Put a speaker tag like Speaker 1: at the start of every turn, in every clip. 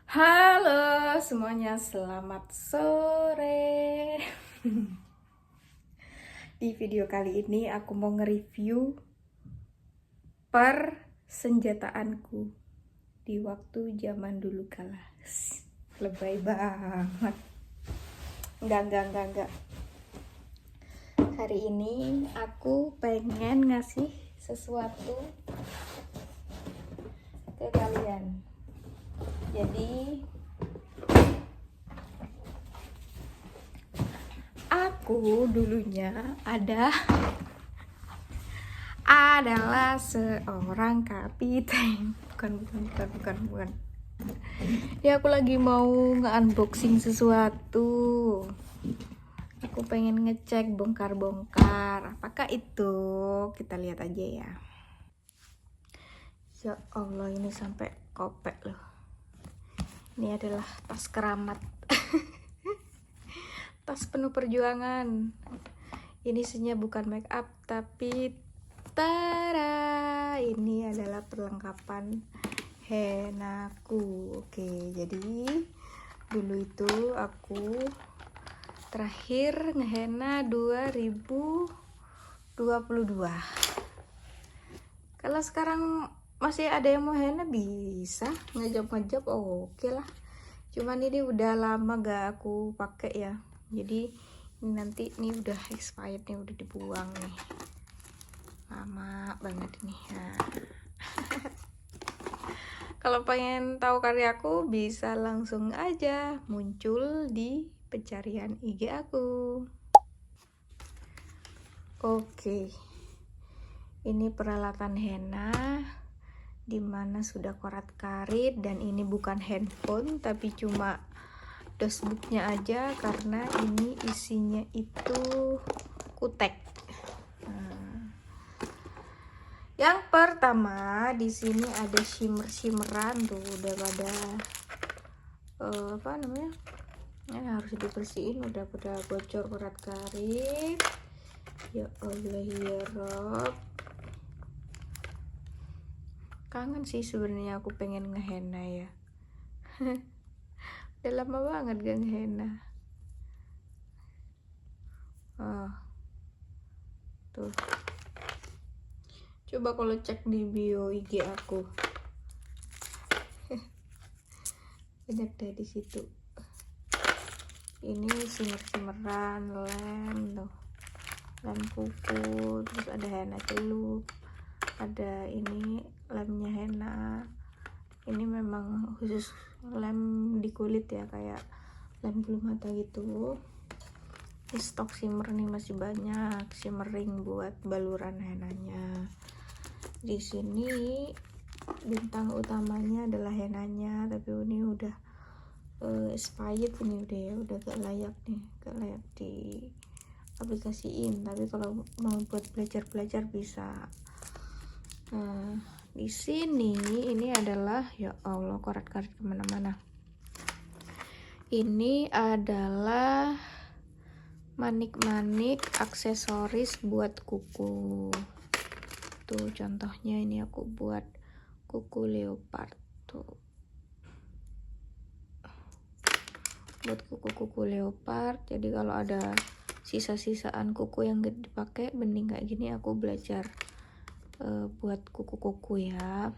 Speaker 1: Halo semuanya, selamat sore. Di video kali ini aku mau nge-review persenjataanku di waktu zaman dulu kala. Lebay banget. Enggak. Hari ini aku pengen ngasih sesuatu ke kalian. Jadi aku dulunya adalah seorang kapiten. Bukan. Ya aku lagi mau nge-unboxing sesuatu. Aku pengen ngecek bongkar-bongkar. Apakah itu? Kita lihat aja ya. Ya Allah, ini sampai kopek loh. Ini adalah tas keramat. Tas penuh perjuangan. Ini isinya bukan make up tapi tada, ini adalah perlengkapan henaku. Oke, jadi dulu itu aku terakhir ngehena 2022. Kalau sekarang masih ada yang mau henna bisa ngejap oke lah. Cuman ini udah lama gak aku pakai ya. Jadi ini nanti ini udah expired nih, udah dibuang nih. Lama banget ini ya. Kalau pengen tahu karyaku bisa langsung aja muncul di pencarian IG aku. Oke. Ini peralatan henna dimana sudah korat karit, dan ini bukan handphone tapi cuma dosbooknya aja karena ini isinya itu kutek. Yang pertama di sini ada shimmeran tuh, udah pada apa namanya? Ini harus dibersihin, udah pada bocor korat karit. Ya Allah ya Rob. Kangen sih sebenarnya aku pengen ngehenna ya. Udah lama banget gak ngehenna. Tuh. Coba kalau cek di bio IG aku. Banyak deh di situ. Ini shimmeran, lem tuh. Lem kuku, terus ada henna celup. Ada ini lemnya henna. Ini memang khusus lem di kulit ya, kayak lem bulu mata gitu. Ini stok shimmer nih masih banyak, shimmering buat baluran hennanya. Di sini bintang utamanya adalah hennanya, tapi ini udah expired, ini udah gak layak nih, gak layak di aplikasiin. Tapi kalau mau buat belajar bisa. Di sini ini adalah ya Allah korat-karit kemana-mana. Ini adalah manik-manik aksesoris buat kuku. Tuh contohnya ini aku buat kuku leopard tuh. Buat kuku-kuku leopard. Jadi kalau ada sisa-sisaan kuku yang gak dipakai bening kayak gini, aku belajar buat kuku-kuku ya.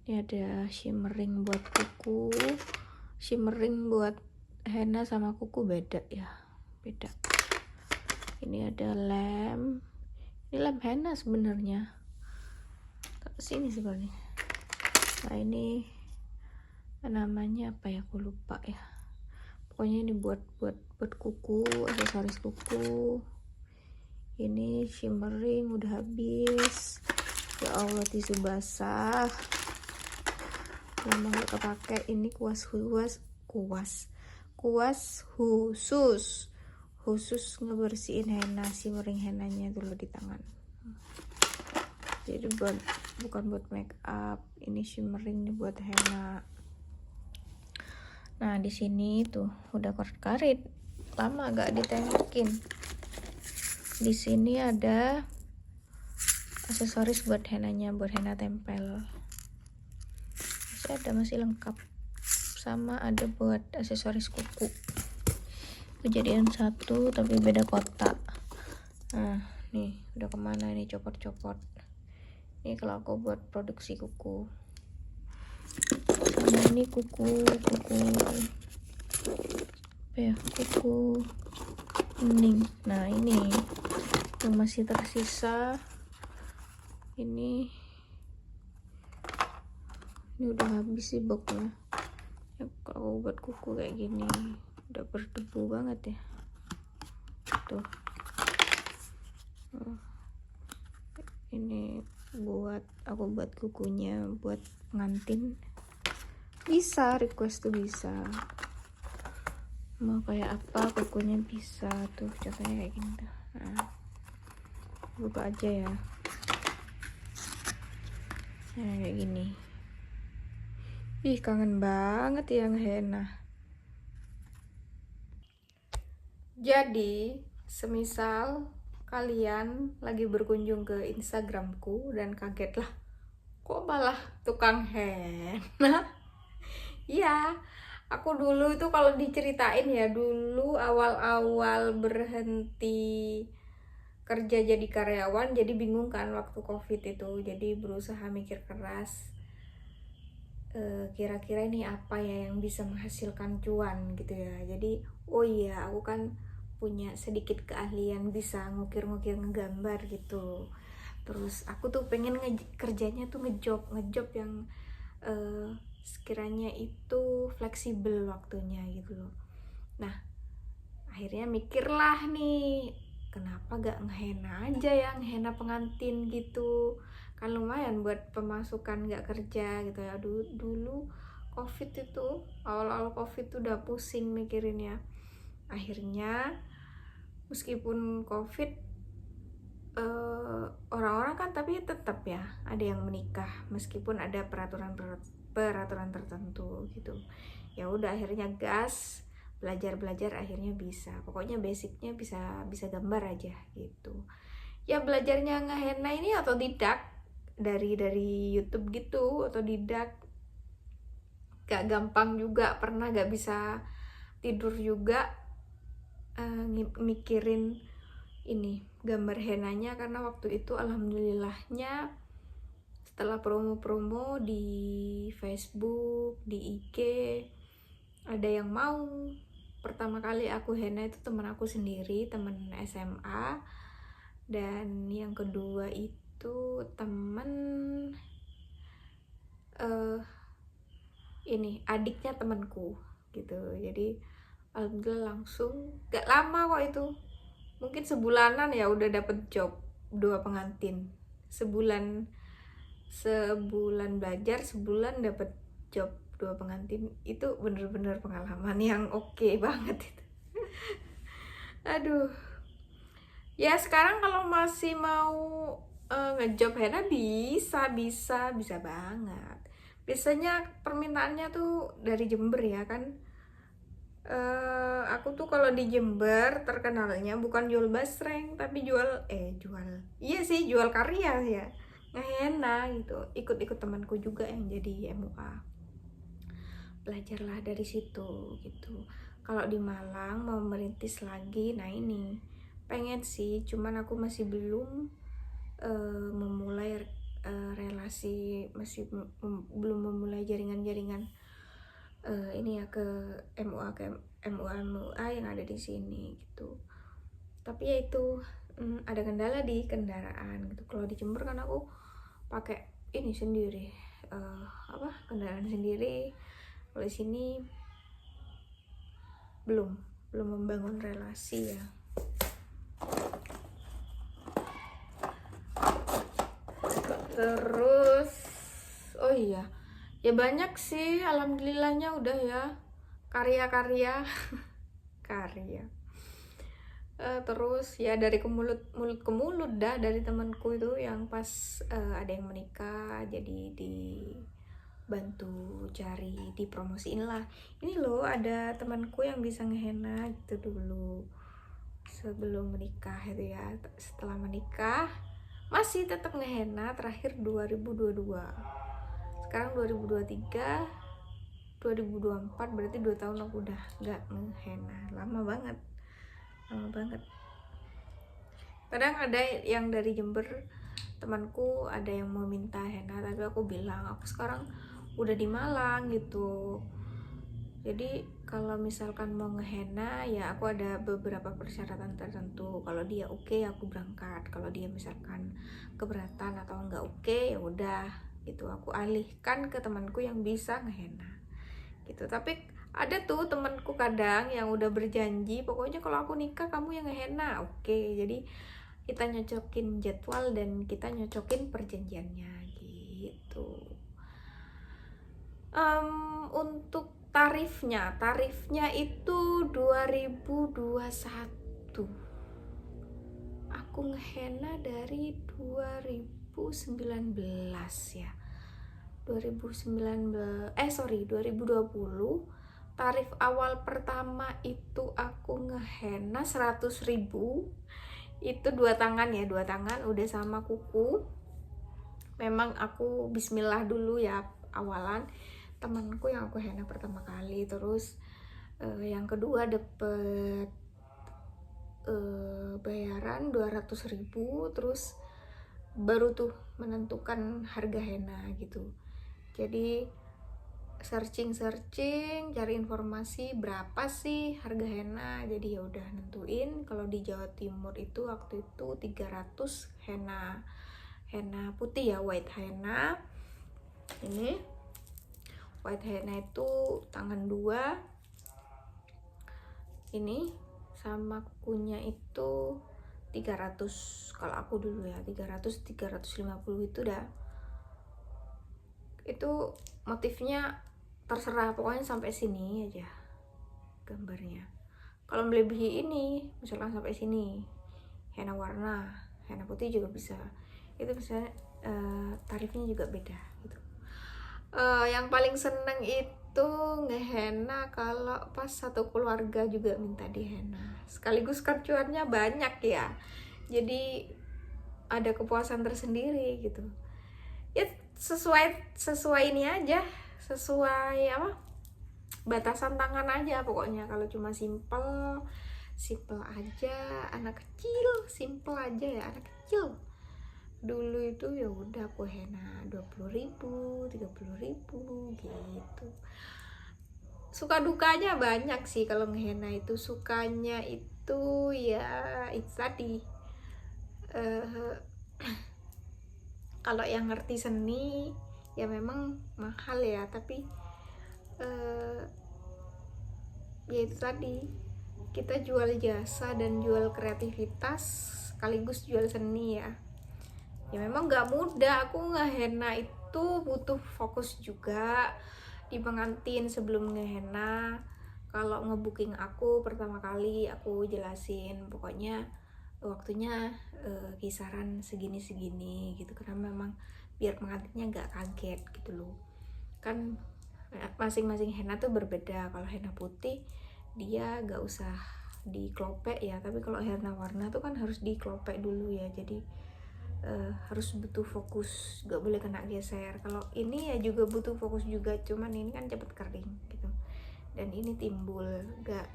Speaker 1: Ini ada shimmering buat kuku, shimmering buat henna sama kuku beda ya, beda. Ini ada lem, ini lem henna sebenarnya. Sini sebenarnya. Nah ini namanya apa ya, aku lupa ya. Pokoknya ini buat kuku, aksesoris kuku. Ini shimmering udah habis. Ya Allah, tisu basah lama gak kepake. Ini kuas khusus ngebersihin henna, shimmering hennanya dulu di tangan. Jadi bukan buat make up, ini shimmering nih buat henna. Nah di sini tuh udah korat karit, lama gak ditengokin. Di sini ada aksesoris buat hennanya, buat henna tempel. Masih lengkap sama ada buat aksesoris kuku. Kejadian satu tapi beda kotak. Nah nih udah kemana nih copot-copot. Ini kalau aku buat produksi kuku. Sama ini kuku apa ya, kuku bening. Nah ini yang masih tersisa, ini udah habis sih boxnya ya. Kalau buat kuku kayak gini udah berdebu banget ya tuh. Ini aku buat kukunya buat pengantin, bisa request tuh, bisa mau kayak apa kukunya bisa tuh, contohnya kayak gini tuh. Nah, buka aja ya. Nah kayak gini. Ih kangen banget yang henna. Jadi semisal kalian lagi berkunjung ke Instagramku dan kaget lah, kok malah tukang henna. Iya, aku dulu itu kalau diceritain ya, dulu awal-awal berhenti kerja jadi karyawan, jadi bingung kan waktu COVID itu, jadi berusaha mikir keras, kira-kira ini apa ya yang bisa menghasilkan cuan gitu ya. Jadi oh iya, aku kan punya sedikit keahlian bisa ngukir-ngukir ngegambar gitu. Terus aku tuh pengen kerjanya tuh ngejob yang sekiranya itu fleksibel waktunya gitu loh. Nah akhirnya mikirlah nih, kenapa gak ngehenna aja ya, ngehenna pengantin gitu kan, lumayan buat pemasukan gak kerja gitu ya. Dulu COVID itu, awal-awal COVID tuh udah pusing mikirin ya. Akhirnya meskipun COVID orang-orang kan tapi tetap ya ada yang menikah meskipun ada peraturan tertentu gitu. Ya udah akhirnya gas, belajar akhirnya bisa, pokoknya basicnya bisa gambar aja gitu ya. Belajarnya ngehenna ini otodidak dari YouTube gitu, otodidak, gak gampang juga, pernah gak bisa tidur juga mikirin ini gambar henanya, karena waktu itu alhamdulillahnya setelah promo-promo di Facebook, di IG, ada yang mau. Pertama kali aku henna itu temen aku sendiri, temen SMA, dan yang kedua itu temen ini adiknya temanku gitu. Jadi alhamdulillah langsung, gak lama kok itu, mungkin sebulanan ya udah dapet job 2 pengantin. Sebulan belajar, sebulan dapet job 2 pengantin. Itu bener-bener pengalaman yang oke banget itu. Aduh ya, sekarang kalau masih mau ngejob henna bisa banget. Biasanya permintaannya tuh dari Jember ya kan. Aku tuh kalau di Jember terkenalnya bukan jual basreng tapi jual iya sih, jual karya ya, ngehenna gitu. Ikut temanku juga yang jadi MUA, belajarlah dari situ gitu. Kalau di Malang mau merintis lagi, nah ini pengen sih, cuman aku masih belum memulai relasi, masih belum memulai jaringan ini ya ke MUA yang ada di sini gitu. Tapi ya itu ada kendala di kendaraan gitu. Kalau di Jember kan aku pakai ini sendiri, kendaraan sendiri. Kalau di sini belum membangun relasi ya. Terus oh iya ya, banyak sih alhamdulillahnya udah ya karya terus ya dari mulut ke mulut dah, dari temanku itu yang pas ada yang menikah, jadi dibantu cari, dipromosiin lah, ini loh ada temanku yang bisa ngehenna gitu dulu sebelum menikah itu ya. Setelah menikah masih tetap ngehenna, terakhir 2022, sekarang 2023 2024, berarti 2 tahun aku udah nggak ngehenna. Lama banget. Kadang ada yang dari Jember, temanku ada yang mau minta henna, tapi aku bilang aku sekarang udah di Malang gitu. Jadi kalau misalkan mau ngehenna ya aku ada beberapa persyaratan tertentu. Kalau dia oke, aku berangkat. Kalau dia misalkan keberatan atau nggak oke, ya udah gitu, aku alihkan ke temanku yang bisa ngehenna gitu. Tapi ada tuh temanku kadang yang udah berjanji, pokoknya kalau aku nikah kamu yang ngehenna. Oke, jadi kita nyocokin jadwal dan kita nyocokin perjanjiannya gitu. Untuk tarifnya itu 2021. Aku ngehenna dari 2019 ya. 2020. Tarif awal pertama itu aku ngehenna 100.000. Itu 2 tangan ya, 2 tangan udah sama kuku. Memang aku bismillah dulu ya awalan. Temanku yang aku henna pertama kali, terus yang kedua dapet bayaran 200.000, terus baru tuh menentukan harga henna gitu. Jadi searching cari informasi berapa sih harga henna. Jadi ya udah nentuin kalau di Jawa Timur itu waktu itu 300 henna putih ya, white henna. Ini white henna itu tangan 2 ini, sama kukunya itu 300 kalau aku dulu ya, 350 itu dah. Itu motifnya terserah, pokoknya sampai sini aja gambarnya. Kalau melebihi ini, misalkan sampai sini henna warna, henna putih juga bisa. Itu bisa tarifnya juga beda gitu. Yang paling seneng itu ngehenna kalau pas satu keluarga juga minta dihenna, sekaligus kan cuannya banyak ya, jadi ada kepuasan tersendiri gitu ya. Sesuai ini aja, sesuai apa, batasan tangan aja pokoknya. Kalau cuma simple aja, anak kecil simple aja ya, anak kecil dulu itu ya udah aku henna 20.000, 30.000 gitu. Suka dukanya banyak sih kalau ngehenna itu. Sukanya itu ya itu tadi, kalau yang ngerti seni ya memang mahal ya, tapi ya itu tadi, kita jual jasa dan jual kreativitas sekaligus jual seni ya. Ya memang gak mudah, aku ngehenna itu butuh fokus juga di pengantin sebelum ngehenna. Kalau ngebooking aku pertama kali aku jelasin pokoknya waktunya kisaran segini gitu, karena memang biar pengantinnya gak kaget gitu loh. Kan masing-masing henna tuh berbeda. Kalau henna putih dia gak usah diklopek ya, tapi kalau henna warna tuh kan harus diklopek dulu ya, jadi harus butuh fokus, gak boleh kena geser. Kalau ini ya juga butuh fokus juga, cuman ini kan cepet kering gitu, dan ini timbul gak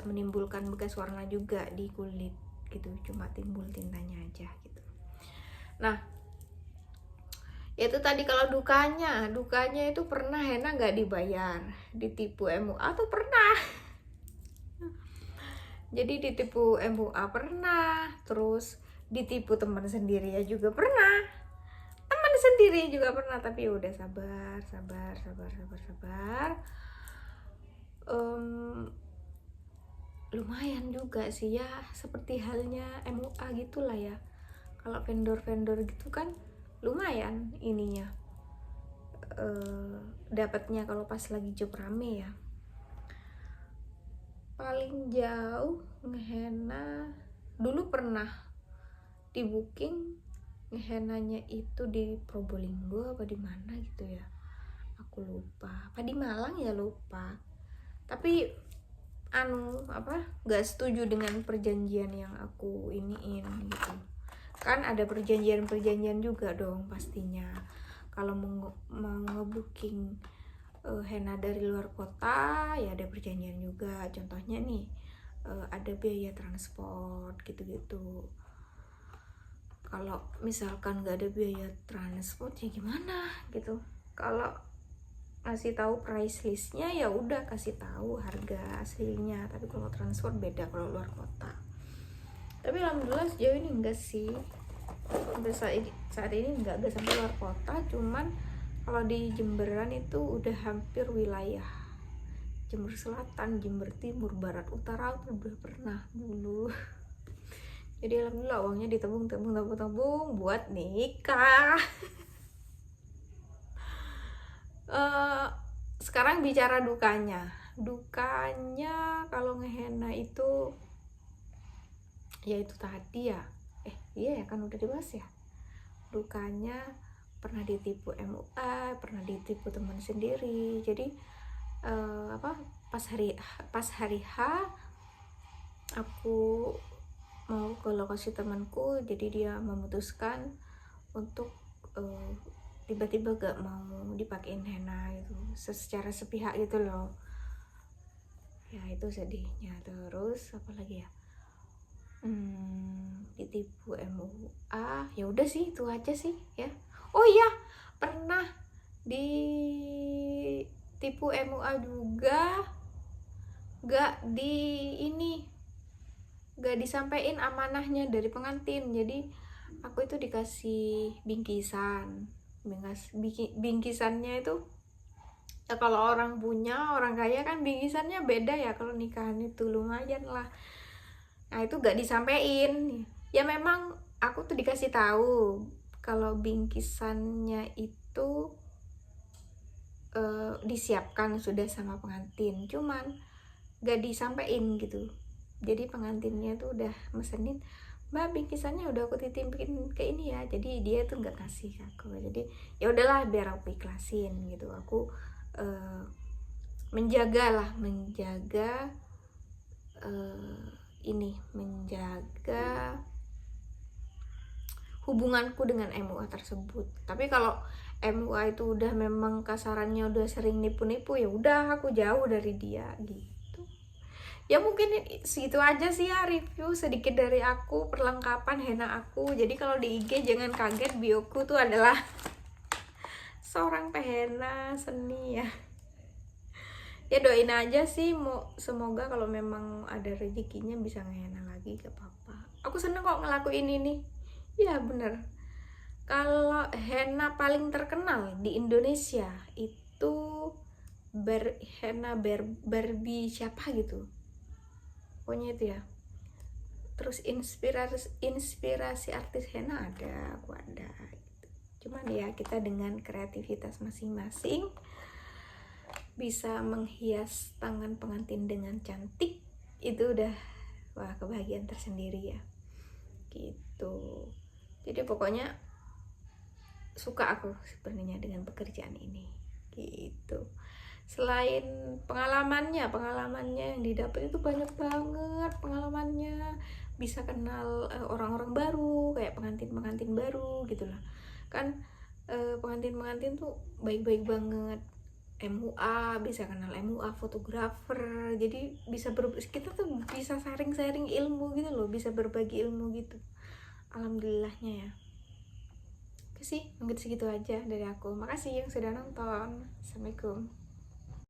Speaker 1: menimbulkan bekas warna juga di kulit gitu, cuma timbul tintanya aja gitu. Nah itu tadi. Kalau dukanya itu pernah henna gak dibayar, ditipu MUA tuh pernah. Jadi ditipu MUA pernah, terus ditipu teman sendiri ya juga pernah, tapi udah sabar. Lumayan juga sih ya, seperti halnya MUA gitulah ya. Kalau vendor gitu kan lumayan ininya, dapatnya kalau pas lagi job rame ya. Paling jauh ngehenna dulu pernah di booking ngehennanya itu di Probolinggo apa di mana gitu ya, aku lupa, apa di Malang ya, lupa. Tapi gak setuju dengan perjanjian yang aku iniin gitu kan. Ada perjanjian juga dong pastinya kalau mau ngebooking henna dari luar kota ya ada perjanjian juga. Contohnya nih ada biaya transport gitu-gitu. Kalau misalkan nggak ada biaya transport ya gimana gitu. Kalau ngasih tahu price listnya ya udah kasih tahu harga aslinya, tapi kalau transport beda kalau luar kota. Tapi alhamdulillah sejauh ini enggak sih, sampai saat ini enggak sampai luar kota. Cuman kalau di Jemberan itu udah hampir wilayah Jember Selatan, Jember Timur, Barat, Utara udah pernah dulu. Jadi alhamdulillah uangnya ditabung buat nikah. Sekarang bicara dukanya kalau ngehenna itu ya itu tadi ya, iya ya kan udah dibahas ya. Dukanya pernah ditipu MUA, pernah ditipu teman sendiri. Jadi pas hari H aku mau ke lokasi temanku, jadi dia memutuskan untuk tiba-tiba gak mau dipakein henna gitu, secara sepihak gitu loh. Ya itu sedihnya. Terus apa lagi ya, ditipu MUA, ya udah sih itu aja sih ya. Oh iya, pernah ditipu MUA juga, gak disampaikan amanahnya dari pengantin. Jadi aku itu dikasih bingkisannya itu ya, kalau orang kaya kan bingkisannya beda ya, kalau nikahan itu lumayan lah. Nah itu gak disampaikan ya. Memang aku tuh dikasih tahu kalau bingkisannya itu disiapkan sudah sama pengantin, cuman gak disampaikan gitu. Jadi pengantinnya tuh udah mesenin, Mbak bingkisannya udah aku titipin ke ini ya. Jadi dia tuh nggak kasih ke aku. Jadi ya udahlah biar aku ikhlasin gitu. Aku menjaga hubunganku dengan MUA tersebut. Tapi kalau MUA itu udah memang kasarannya udah sering nipu-nipu, ya udah aku jauh dari dia gitu. Ya mungkin segitu aja sih ya review sedikit dari aku, perlengkapan henna aku. Jadi kalau di IG jangan kaget, bioku tuh adalah seorang pehenna seni ya. Ya doain aja sih, semoga kalau memang ada rezekinya bisa ngehenna lagi, gak apa-apa. Aku seneng kok ngelakuin ini. Ya bener. Kalau henna paling terkenal di Indonesia itu henna Barbie siapa gitu. Pokoknya itu ya. Terus inspirasi artis henna aku ada gitu. Cuman ya kita dengan kreativitas masing-masing bisa menghias tangan pengantin dengan cantik, itu udah wah kebahagiaan tersendiri ya gitu. Jadi pokoknya suka aku sebenarnya dengan pekerjaan ini gitu. Selain pengalamannya yang didapat itu banyak banget pengalamannya. Bisa kenal orang-orang baru, kayak pengantin baru gitulah kan. Pengantin tuh baik-baik banget. MUA, bisa kenal MUA, fotografer. Jadi kita tuh bisa sharing ilmu gitu loh, bisa berbagi ilmu gitu. Alhamdulillahnya ya. Oke sih, mungkin segitu aja dari aku. Makasih yang sudah nonton. Assalamualaikum.